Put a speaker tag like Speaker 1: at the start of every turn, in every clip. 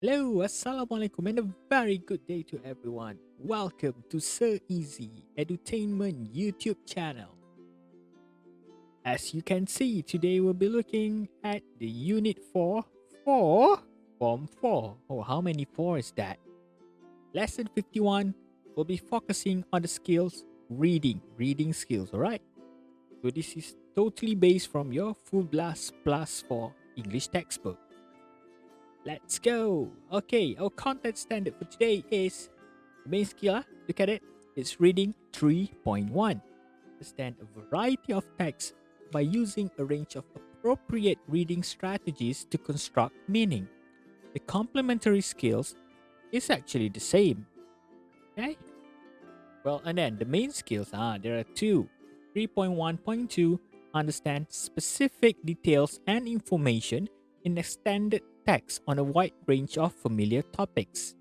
Speaker 1: Hello, Assalamualaikum, and a very good day to everyone. Welcome to Sir Easy Edutainment YouTube channel. As you can see, today we'll be looking at the Unit 4 for Form 4. Oh, how many 4 is that? Lesson 51 will be focusing on the skills reading skills, alright? So this is totally based from your Full Blast Plus 4 English textbook. Let's go. Okay, our content standard for today is the main skill. Look at it. It's reading 3.1. Understand a variety of text by using a range of appropriate reading strategies to construct meaning. The complementary skills is actually the same. Okay? Well, and then the main skills, there are two. 3.1.2, understand specific details and information in extended text on a wide range of familiar topics.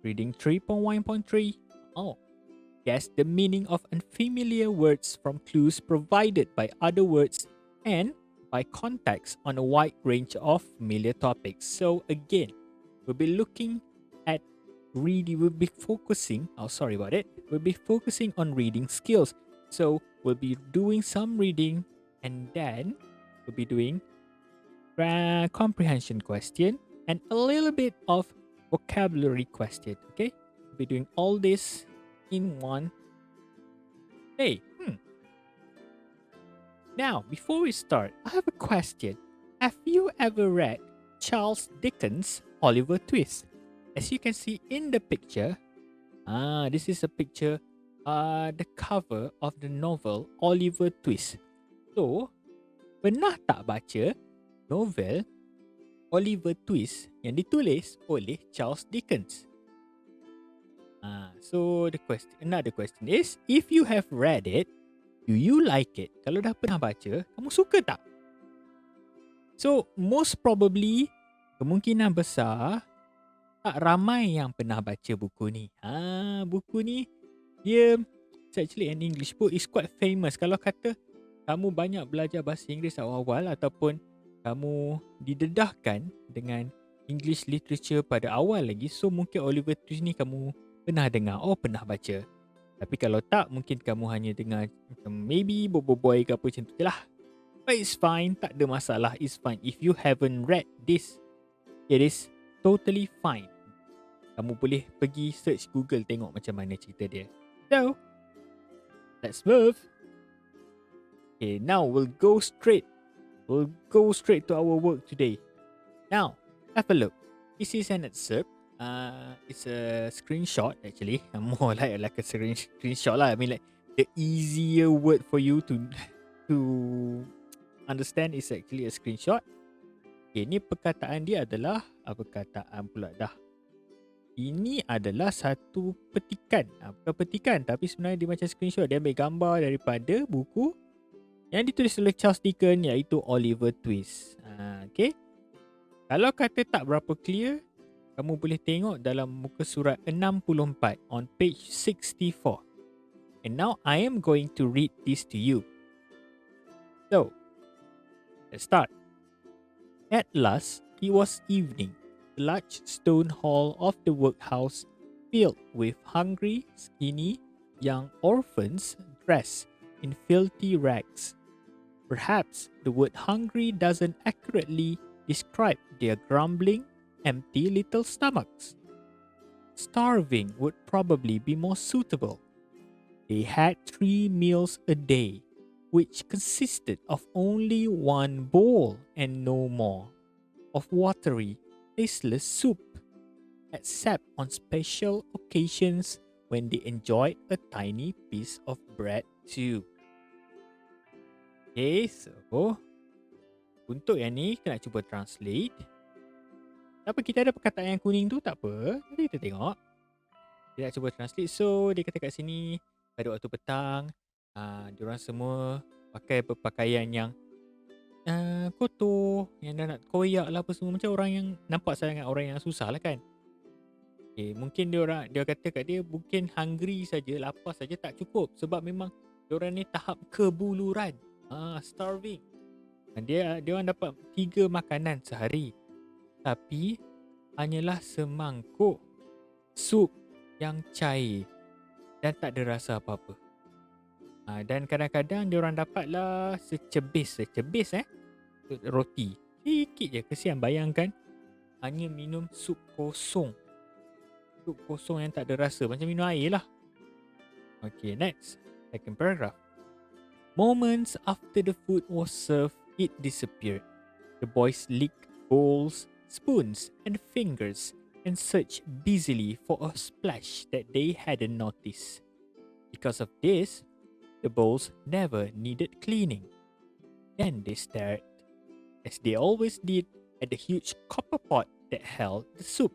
Speaker 1: Reading 3.1.3, guess the meaning of unfamiliar words from clues provided by other words and by context on a wide range of familiar topics. So again, we'll be looking at reading, we'll be focusing, we'll be focusing on reading skills. So we'll be doing some reading and then we'll be doing comprehension question and a little bit of vocabulary question. Okay, we'll be doing all this in one day. Now, before we start, I have a question. Have you ever read Charles Dickens' Oliver Twist? As you can see in the picture, this is a picture, the cover of the novel Oliver Twist. So, pernah tak baca novel Oliver Twist yang ditulis oleh Charles Dickens? So another question is, if you have read it, do you like it? Kalau dah pernah baca, kamu suka tak? So, most probably, kemungkinan besar, tak ramai yang pernah baca buku ni. Buku ni, dia, it's actually an English book, is quite famous. Kalau kata, kamu banyak belajar bahasa Inggeris awal-awal ataupun kamu didedahkan dengan English literature pada awal lagi, so mungkin Oliver Twist ni kamu pernah dengar, pernah baca. Tapi kalau tak, mungkin kamu hanya dengar maybe boboiboy ke apa macam tu je lah. But it's fine, tak ada masalah, it's fine. If you haven't read this, it is totally fine. Kamu boleh pergi search Google tengok macam mana cerita dia. So, let's move. Okay, now we'll go straight to our work today. Now, have a look. This is an excerpt. It's a screenshot actually. More like a screenshot lah. I mean, like the easier word for you to understand is actually a screenshot. Okay, ni perkataan dia adalah perkataan pula dah. Ini adalah satu petikan. Bukan petikan, tapi sebenarnya dia macam screenshot. Dia ambil gambar daripada buku yang ditulis oleh Charles Dickens, iaitu Oliver Twist. Okay. Kalau kata tak berapa clear, kamu boleh tengok dalam muka surat 64 on page 64. And now I am going to read this to you. So, let's start. At last, it was evening. The large stone hall of the workhouse filled with hungry, skinny, young orphans dressed in filthy rags. Perhaps the word hungry doesn't accurately describe their grumbling, empty little stomachs. Starving would probably be more suitable. They had 3 meals a day, which consisted of only 1 bowl and no more, of watery, tasteless soup, except on special occasions when they enjoyed a tiny piece of bread too. Okay, so untuk yang ni, kita nak cuba translate. Tapi kita ada perkataan yang kuning tu, tak apa. Nanti kita tengok. Kita nak cuba translate. So, dia kata kat sini, pada waktu petang, diorang semua pakai berpakaian yang kotor, yang dah nak koyak lah apa semua. Macam orang yang nampak sangat orang yang susah lah kan. Okay, mungkin dia kata kat dia, mungkin hungry saja, lapar saja tak cukup. Sebab memang diorang ni tahap kebuluran. Starving. Dan dia orang dapat 3 makanan sehari. Tapi hanyalah semangkuk sup yang cair dan tak ada rasa apa-apa. Dan kadang-kadang diorang dapatlah secebis roti. Sikit je, kesian, bayangkan hanya minum sup kosong. Sup kosong yang tak ada rasa, macam minum air lah. Okay, next. Second paragraph. Moments after the food was served, it disappeared. The boys licked bowls, spoons, and fingers and searched busily for a splash that they hadn't noticed. Because of this, the bowls never needed cleaning. Then they stared, as they always did, at the huge copper pot that held the soup.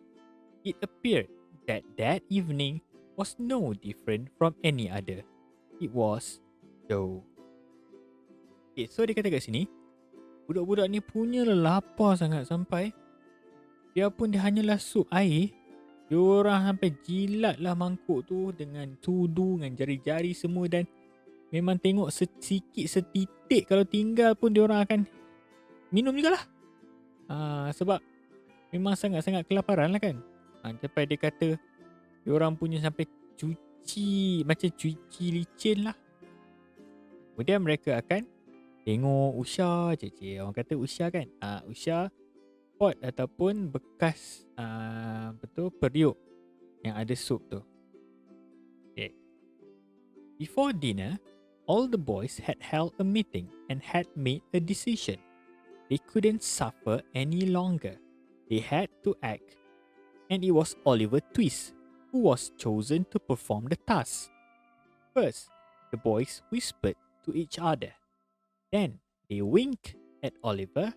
Speaker 1: It appeared that that evening was no different from any other. It was dough. Okay, so dia kata kat sini, budak-budak ni punya lapar sangat sampai biarpun dia hanyalah sup air, diorang sampai jilat lah mangkuk tu dengan tudu, dengan jari-jari semua, dan memang tengok sedikit setitik kalau tinggal pun diorang akan minum jugalah. Sebab memang sangat-sangat kelaparan lah kan. Sampai dia kata diorang punya sampai cuci, macam cuci licin lah. Kemudian mereka akan tengok usya je. Orang kata usya kan. Usya pot ataupun bekas periuk yang ada sup tu. Okay. Before dinner, all the boys had held a meeting and had made a decision. They couldn't suffer any longer. They had to act. And it was Oliver Twist who was chosen to perform the task. First, the boys whispered to each other. Then they winked at Oliver.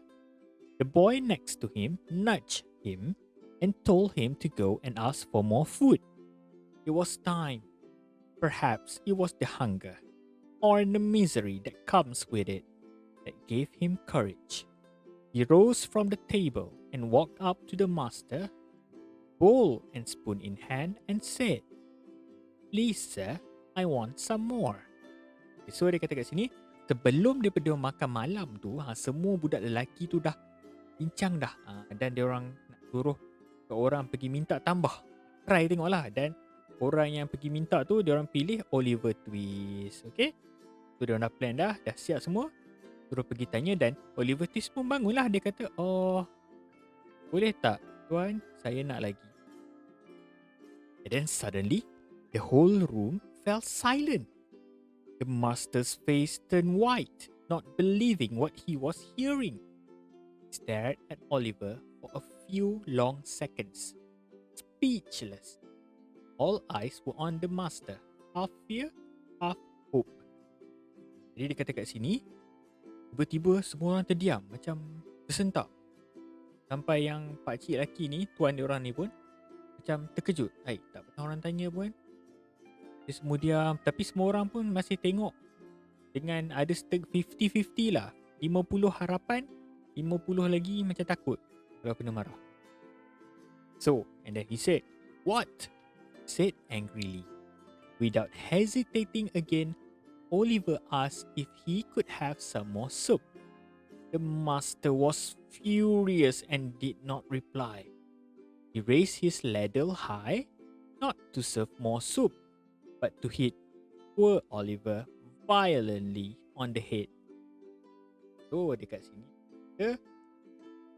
Speaker 1: The boy next to him nudged him and told him to go and ask for more food. It was time. Perhaps it was the hunger or the misery that comes with it that gave him courage. He rose from the table and walked up to the master, bowl and spoon in hand, and said, "Please, sir, I want some more." So dia kata kat sini, sebelum daripada makan malam tu, semua budak lelaki tu dah bincang dah, dan dia orang nak suruh ke orang pergi minta tambah. Try tengoklah. Dan orang yang pergi minta tu, dia orang pilih Oliver Twist. Okay, so dia orang dah plan dah siap semua, suruh pergi tanya. Dan Oliver Twist pun bangunlah. Dia kata, "Oh, boleh tak tuan, saya nak lagi." And then suddenly the whole room fell silent. The master's face turned white, not believing what he was hearing. He stared at Oliver for a few long seconds, speechless. All eyes were on the master, half fear, half hope. Jadi dia kata kat sini, tiba-tiba semua orang terdiam, macam tersentak. Sampai yang pakcik lelaki ni, tuan dia orang ni pun macam terkejut. Tak pernah orang tanya pun. Dia semua diam. Tapi semua orang pun masih tengok dengan ada 50-50 lah. 50 harapan, 50 lagi macam takut kalau kena marah. So, and then he said, "What?" said angrily. Without hesitating again, Oliver asked if he could have some more soup. The master was furious and did not reply. He raised his ladle high, not to serve more soup, but to hit poor Oliver violently on the head. So, dekat sini,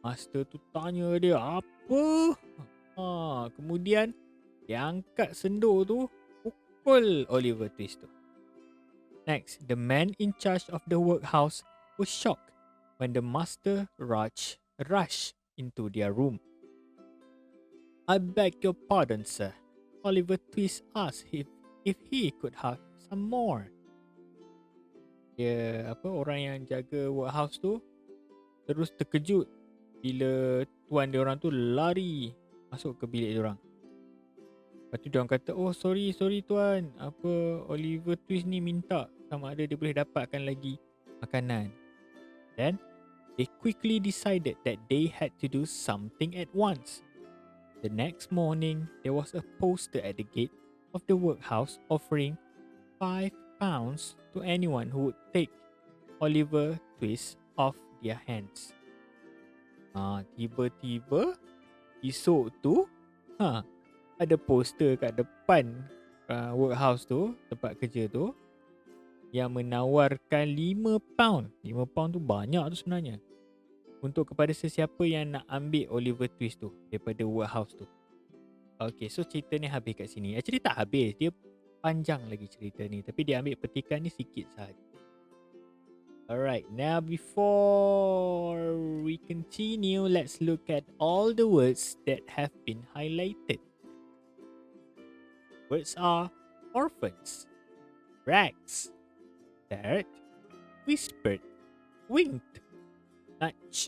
Speaker 1: master tu tanya dia, apa? Kemudian, dia angkat sendok tu, pukul Oliver Twist tu. Next, the man in charge of the workhouse was shocked when the master rushed into their room. "I beg your pardon, sir," Oliver Twist asked if he could have some more. Orang yang jaga workhouse tu terus terkejut bila tuan dia orang tu lari masuk ke bilik dia orang. Lepas tu dia orang kata, "Oh, sorry tuan, Oliver Twist ni minta sama ada dia boleh dapatkan lagi makanan." Then they quickly decided that they had to do something at once. The next morning, there was a poster at the gate of the workhouse offering £5 to anyone who would take Oliver Twist off their hands. Tiba-tiba esok tu ada poster kat depan workhouse tu, tempat kerja tu, yang menawarkan £5. £5 tu banyak tu sebenarnya. Untuk kepada sesiapa yang nak ambil Oliver Twist tu daripada workhouse tu. Okay, so cerita ni habis kat sini. Actually tak habis, dia panjang lagi cerita ni, tapi dia ambil petikan ni sikit sahaja. Alright, now before we continue, let's look at all the words that have been highlighted. Words are orphans, rags, stared, whispered, winked, nudge,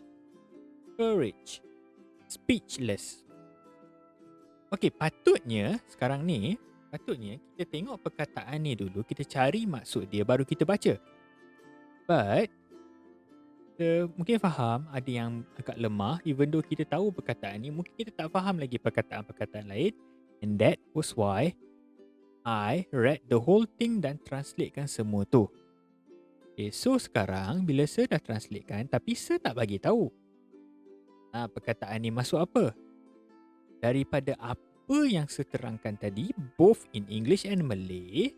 Speaker 1: courage, speechless. Okay, patutnya sekarang ni, kita tengok perkataan ni dulu, kita cari maksud dia baru kita baca. But kita mungkin faham ada yang agak lemah, even though kita tahu perkataan ni, mungkin kita tak faham lagi perkataan-perkataan lain. And that was why I read the whole thing dan translatekan semua tu. Okay, so sekarang bila Sir dah translatekan, tapi Sir tak bagi tahu perkataan ni masuk apa. Daripada apa yang Sir terangkan tadi, both in English and Malay,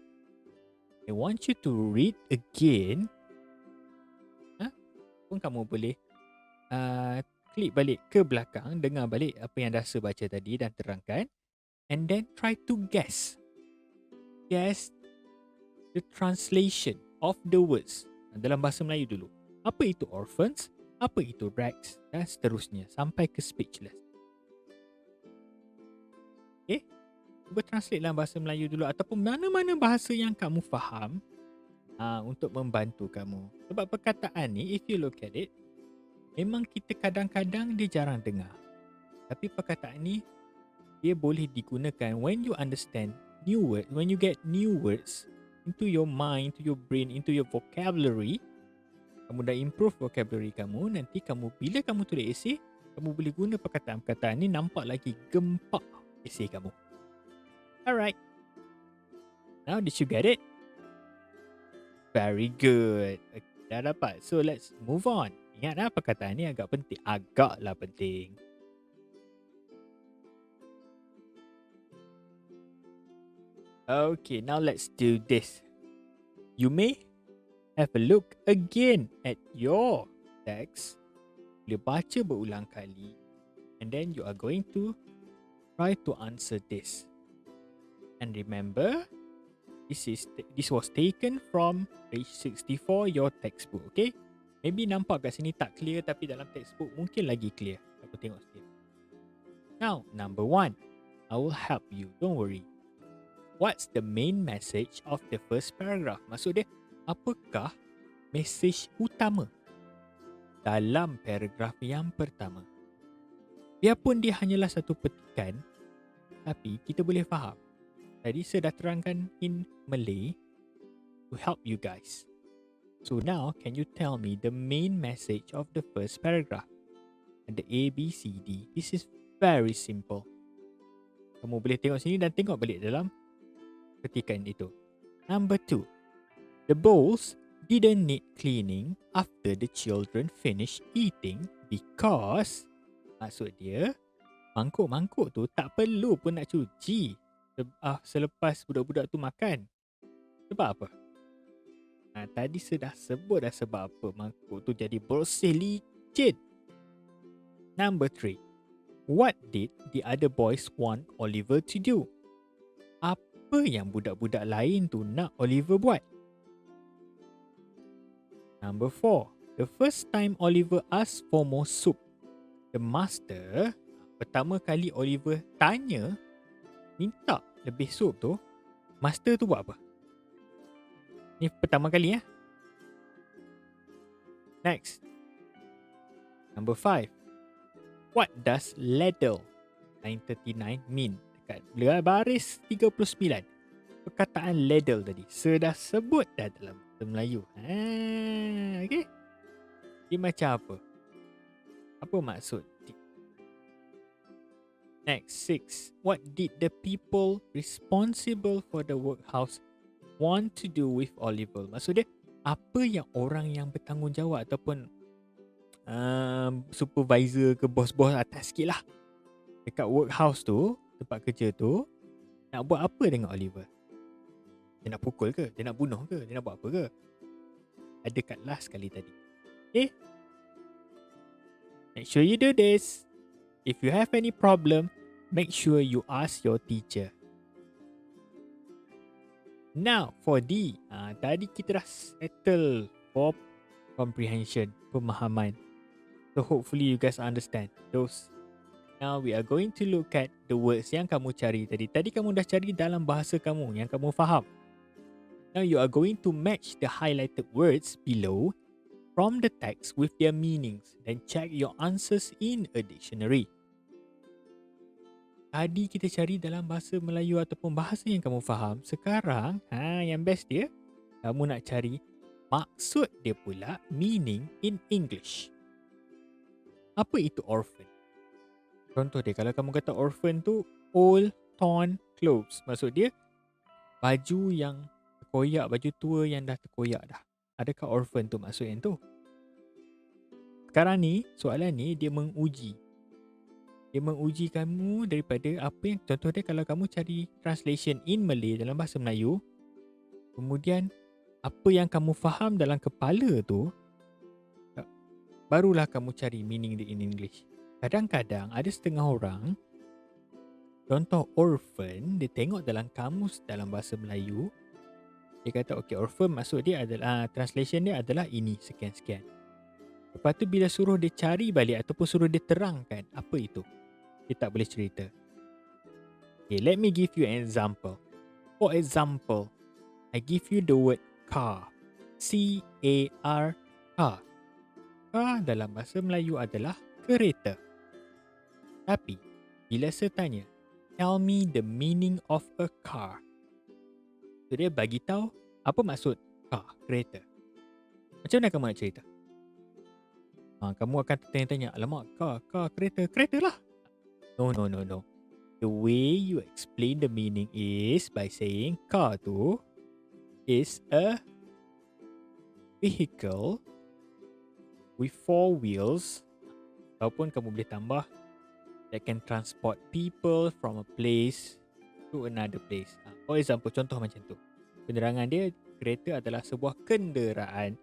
Speaker 1: I want you to read again. Pun kamu boleh klik balik ke belakang, dengar balik apa yang dah Sir baca tadi dan terangkan, and then try to guess the translation of the words dalam bahasa Melayu dulu. Apa itu orphans, apa itu rags, dan seterusnya sampai ke speechless. Okay, cuba translate dalam bahasa Melayu dulu ataupun mana-mana bahasa yang kamu faham untuk membantu kamu. Sebab perkataan ni, if you look at it, memang kita kadang-kadang dia jarang dengar. Tapi perkataan ni, dia boleh digunakan when you understand new words, when you get new words into your mind, into your brain, into your vocabulary. Kamu dah improve vocabulary kamu, nanti kamu bila kamu tulis esay, kamu boleh guna perkataan-perkataan ni, nampak lagi gempak esay kamu. Alright. Now did you get it? Very good. Dah dapat. So let's move on. Ingatlah perkataan ni agak penting. Agaklah penting. Okay, now let's do this. You may have a look again at your text. Boleh baca berulang kali. And then you are going to try to answer this. And remember, this was taken from page 64 your textbook, okay? Maybe nampak kat sini tak clear, tapi dalam textbook mungkin lagi clear. Aku tengok sikit. Now, number 1. I will help you, don't worry. What's the main message of the first paragraph? Maksud dia, apakah message utama dalam paragraf yang pertama? Biarpun dia hanyalah satu petikan, tapi kita boleh faham. Tadi saya dah terangkan in Malay to help you guys. So now, can you tell me the main message of the first paragraph? Ada A, B, C, D. This is very simple. Kamu boleh tengok sini dan tengok balik dalam petikan itu. Number 2. The bowls didn't need cleaning after the children finished eating because, maksud dia, mangkuk-mangkuk tu tak perlu pun nak cuci selepas budak-budak tu makan. Sebab apa? Tadi saya dah sebut dah sebab apa mangkuk tu jadi bersih licin. Number 3. What did the other boys want Oliver to do? Apa yang budak-budak lain tu nak Oliver buat? Number 4. The first time Oliver asked for more soup, the master, pertama kali Oliver tanya, minta lebih sup tu, master tu buat apa? Ni pertama kali ya. Next. Number 5. What does ladle 939 mean? Dekat baris 39. Perkataan ladle tadi, saya dah sebut dah dalam bahasa Melayu. Okay. Dia macam apa? Apa maksud? Next, 6. What did the people responsible for the workhouse want to do with Oliver? Maksud dia, apa yang orang yang bertanggungjawab ataupun supervisor ke bos-bos atas sikit lah, dekat workhouse tu, tempat kerja tu, nak buat apa dengan Oliver? Dia nak pukul ke? Dia nak bunuh ke? Dia nak buat apa ke? Ada kat last sekali tadi. Okay? Make sure you do this. If you have any problem, make sure you ask your teacher. Now, for D. Tadi kita dah settle for comprehension, pemahaman. So, hopefully you guys understand those. Now, we are going to look at the words yang kamu cari tadi. Tadi kamu dah cari dalam bahasa kamu yang kamu faham. Now, you are going to match the highlighted words below from the text with their meanings. Then check your answers in a dictionary. Tadi kita cari dalam bahasa Melayu ataupun bahasa yang kamu faham. Sekarang, yang best dia, kamu nak cari maksud dia pula, meaning in English. Apa itu orphan? Contoh dia, kalau kamu kata orphan tu old torn clothes. Maksud dia baju yang terkoyak, baju tua yang dah terkoyak dah. Adakah orphan tu maksud yang tu? Sekarang ni, soalan ni dia menguji. Dia menguji kamu daripada apa yang, contoh dia kalau kamu cari translation in Malay dalam bahasa Melayu, kemudian apa yang kamu faham dalam kepala tu, barulah kamu cari meaning dia in English. Kadang-kadang ada setengah orang, contoh orphan, dia tengok dalam kamus dalam bahasa Melayu, dia kata okay, orphan maksud dia adalah, translation dia adalah ini, sekian-sekian. Lepas tu bila suruh dia cari balik ataupun suruh dia terangkan apa itu, dia tak boleh cerita. Okay, let me give you an example. For example, I give you the word car. C-A-R, car. Car dalam bahasa Melayu adalah kereta. Tapi, bila saya tanya, tell me the meaning of a car. So, dia bagi tahu apa maksud car, kereta. Macam mana kamu nak cerita? Kamu akan tanya-tanya, alamak, car, kereta lah. No. The way you explain the meaning is by saying car tu is a vehicle with 4 wheels. Ataupun kamu boleh tambah that can transport people from a place to another place. For example, contoh macam tu. Penerangan dia, kereta adalah sebuah kenderaan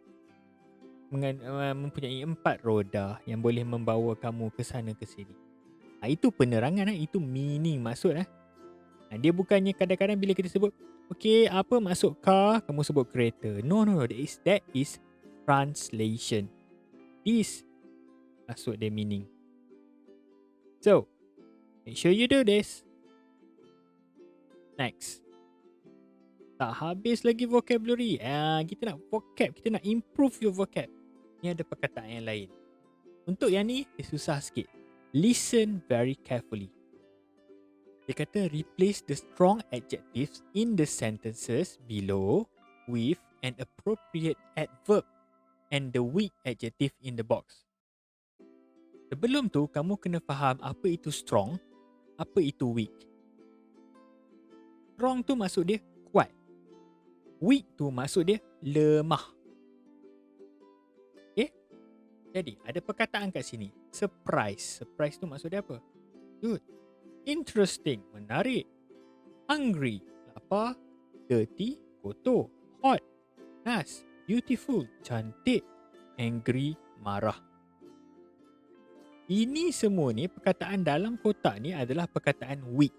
Speaker 1: mempunyai 4 roda yang boleh membawa kamu ke sana ke sini. Itu penerangan, itu meaning, maksud. Dia bukannya kadang-kadang bila kita sebut, okay, apa maksud car, kamu sebut kereta. No, that is translation. This maksud dia meaning. So, make sure you do this. Next. Tak habis lagi vocabulary. Kita nak vocab, kita nak improve your vocab. Ni ada perkataan yang lain. Untuk yang ni, dia susah sikit. Listen very carefully. Dia kata replace the strong adjectives in the sentences below with an appropriate adverb and the weak adjective in the box. Sebelum tu, kamu kena faham apa itu strong, apa itu weak. Strong tu maksud dia kuat. Weak tu maksud dia lemah. Okay? Jadi, ada perkataan kat sini. Surprise. Surprise tu maksud dia apa? Good. Interesting. Menarik. Hungry. Lapar. Dirty. Kotor. Hot. Nice. Beautiful. Cantik. Angry. Marah. Ini semua ni, perkataan dalam kotak ni adalah perkataan weak.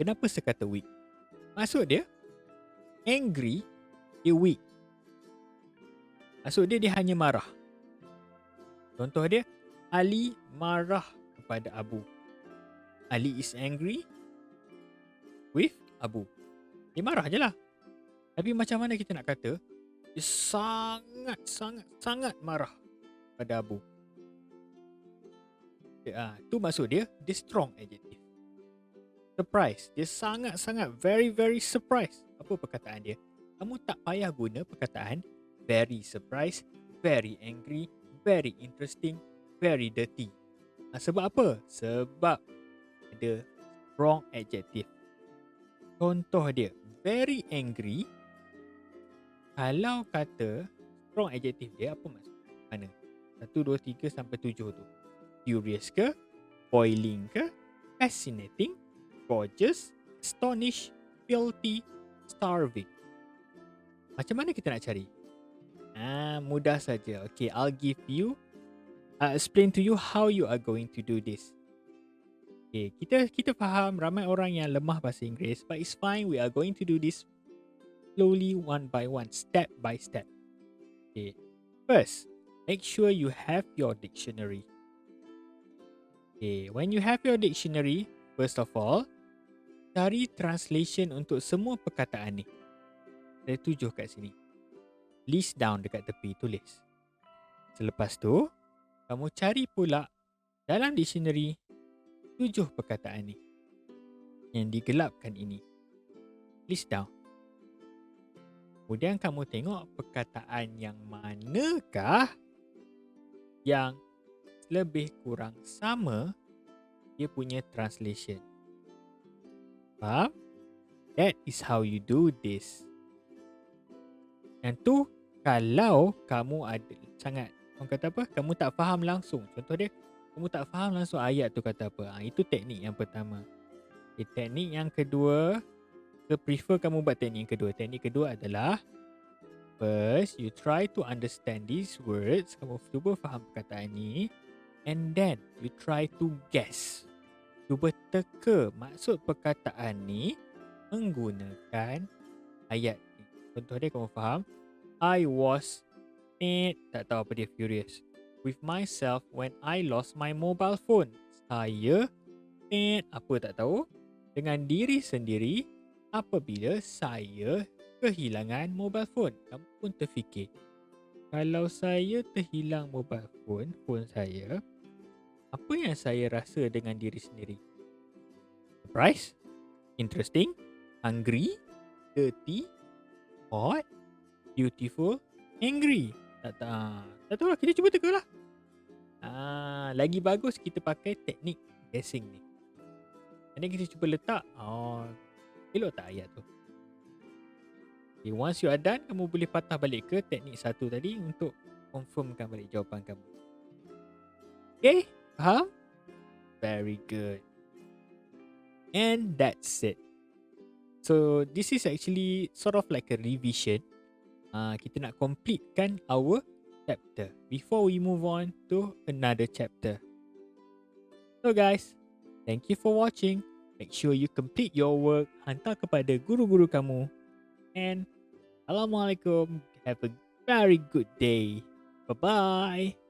Speaker 1: Kenapa saya kata weak? Maksud dia, angry, dia weak. Maksud dia, dia hanya marah. Contoh dia, Ali marah kepada Abu. Ali is angry with Abu. Dia marah je lah. Tapi macam mana kita nak kata, dia sangat marah pada Abu. Tu maksud dia, dia strong adjective. Surprise, dia sangat very surprise. Apa perkataan dia? Kamu tak payah guna perkataan very surprised, very angry, very interesting, very dirty. Sebab apa? Sebab ada strong adjective. Contoh dia, very angry. Kalau kata strong adjective dia, apa maksud? Mana? 1, 2, 3 sampai 7 tu. Furious ke? Boiling ke? Fascinating? Gorgeous? Astonished? Filthy? Starving? Macam mana kita nak cari? Mudah saja. Okay, I'll explain to you how you are going to do this. Okay, kita faham ramai orang yang lemah bahasa Inggeris, but it's fine. We are going to do this slowly, one by one, step by step. Okay, first, make sure you have your dictionary. Okay, when you have your dictionary, first of all, cari translation untuk semua perkataan ni. Ada 7 kat sini. List down dekat tepi, tulis. Selepas tu, kamu cari pula dalam dictionary 7 perkataan ni yang digelapkan ini. List down. Kemudian kamu tengok perkataan yang manakah yang lebih kurang sama dia punya translation. Faham? That is how you do this. Yang tu kalau kamu ada sangat, orang kata apa? Kamu tak faham langsung. Contoh dia, kamu tak faham langsung ayat tu kata apa. Itu teknik yang pertama. Teknik yang kedua, prefer kamu buat teknik yang kedua. Teknik kedua adalah first, you try to understand these words. Kamu cuba faham perkataan ni. And then, you try to guess. Cuba teka maksud perkataan ni menggunakan ayat ni. Contoh dia kamu faham. I was tak tahu apa dia, furious with myself when I lost my mobile phone. Saya apa tak tahu dengan diri sendiri apabila saya kehilangan mobile phone. Kamu pun terfikir, kalau saya terhilang mobile phone saya, apa yang saya rasa dengan diri sendiri? Surprise? Interesting? Hungry? Dirty? Hot? Beautiful? Angry? Tak tahu lah, kita cuba teka lah. Lagi bagus kita pakai teknik guessing ni. Nanti kita cuba letak, elok tak ayat tu? Okay, once you are done, kamu boleh patah balik ke teknik satu tadi untuk confirmkan balik jawapan kamu. Okay, faham? Very good. And that's it. So this is actually sort of like a revision. Kita nak completekan our chapter before we move on to another chapter. So guys, thank you for watching. Make sure you complete your work, hantar kepada guru-guru kamu. And Assalamualaikum. Have a very good day. Bye-bye.